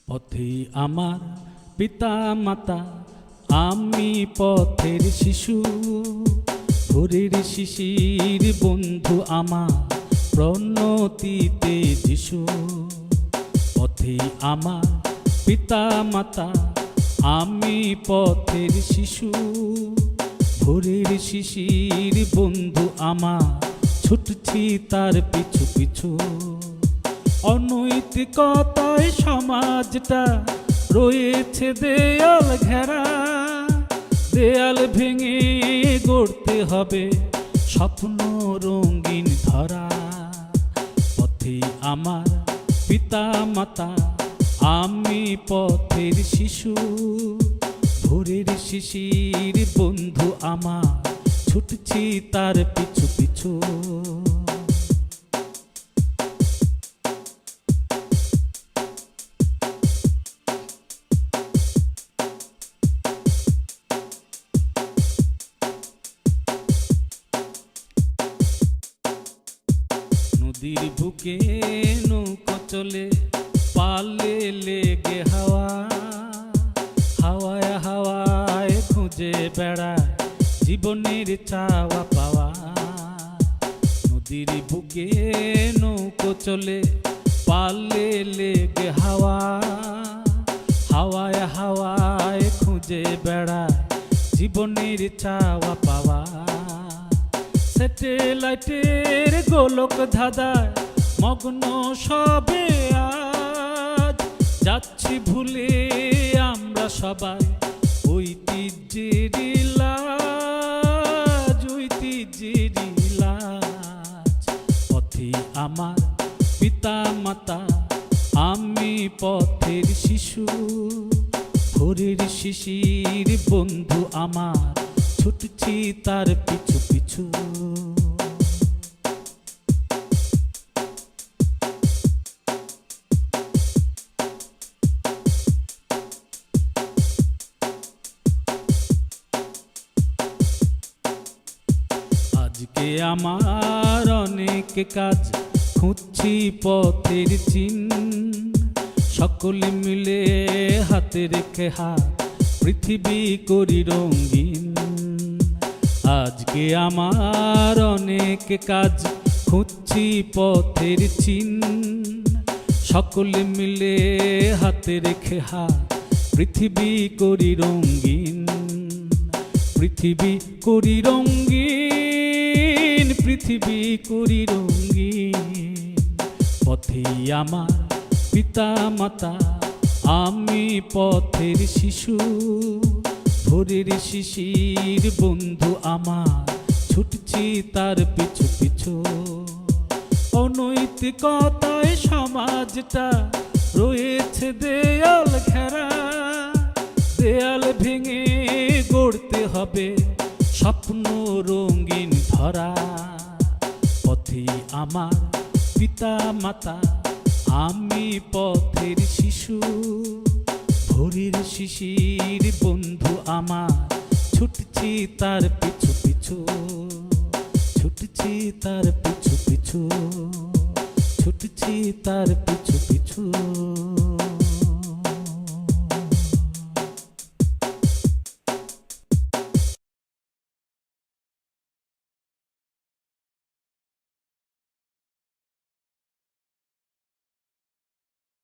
পথে আমার পিতা মাতা, আমি পথের শিশু। ভোরের শিশির বন্ধু আমার, প্রণতিতে যিশু। পথে আমার পিতা মাতা, আমি পথের শিশু। ভোরের শিশির বন্ধু আমার, ছুটছি তার পিছু পিছু। অনৈতিকতায় সমাজটা রয়েছে দেয়াল ঘেরা। দেয়াল ভেঙে গড়তে হবে স্বপ্ন রঙিন ধরা। পথে আমার পিতা মাতা, আমি পথের শিশু। ভোরের শিশির বন্ধু আমার, ছুটছি তার পিছু পিছু। নদীর বুকে নৌকো চলে, পালে লেগে হাওয়া। হাওয়ায় হাওয়ায় খুঁজে বেড়ায় জীবনের চাওয়া পাওয়া। নদীর বুকে নৌকো চলে, পালে লেগে হাওয়া। হাওয়ায় হাওয়ায় খুঁজে বেড়ায় জীবনের চাওয়া পাওয়া। স্যাটেলাইটের গোলক ধাঁধায় মগ্ন সবে আজ। যাচ্ছি ভুলে আমরা সবাই ঐতিহ্যের লাজ, ঐতিহ্যের লাজ। পথে আমার পিতা মাতা, আমি পথের শিশু। ভোরের শিশির বন্ধু আমার, ছুটছি তার পিছু পিছু। আজকে আমার অনেক কাজ, খুঁজছি পথের চিহ্ন। সকলে মিলে হাতে রেখে হাত, পৃথিবী করি রঙিন। আজকে আমার অনেক কাজ, খুঁজছি পথের চিহ্ন। সকলে মিলে হাতে রেখে হাত, পৃথিবী করি রঙিন। পৃথিবী করি রঙিন, পৃথিবী করি রঙিন। পথে আমার পিতা মাতা, আমি পথের শিশু। ভোরের শিশির বন্ধু আমার, ছুটছি তার পিছু পিছু। অনৈতিকতায় সমাজটা রয়েছে দেয়াল ঘেরা। দেয়াল ভেঙে গড়তে হবে স্বপ্ন রঙিন ধরা। পথে আমার পিতা মাতা, আমি পথের শিশু। ভোরের শিশির বন্ধু আমার, ছুটছি তার পিছু পিছু। ছুটছি তার পিছু পিছু, ছুটছি তার পিছু পিছু।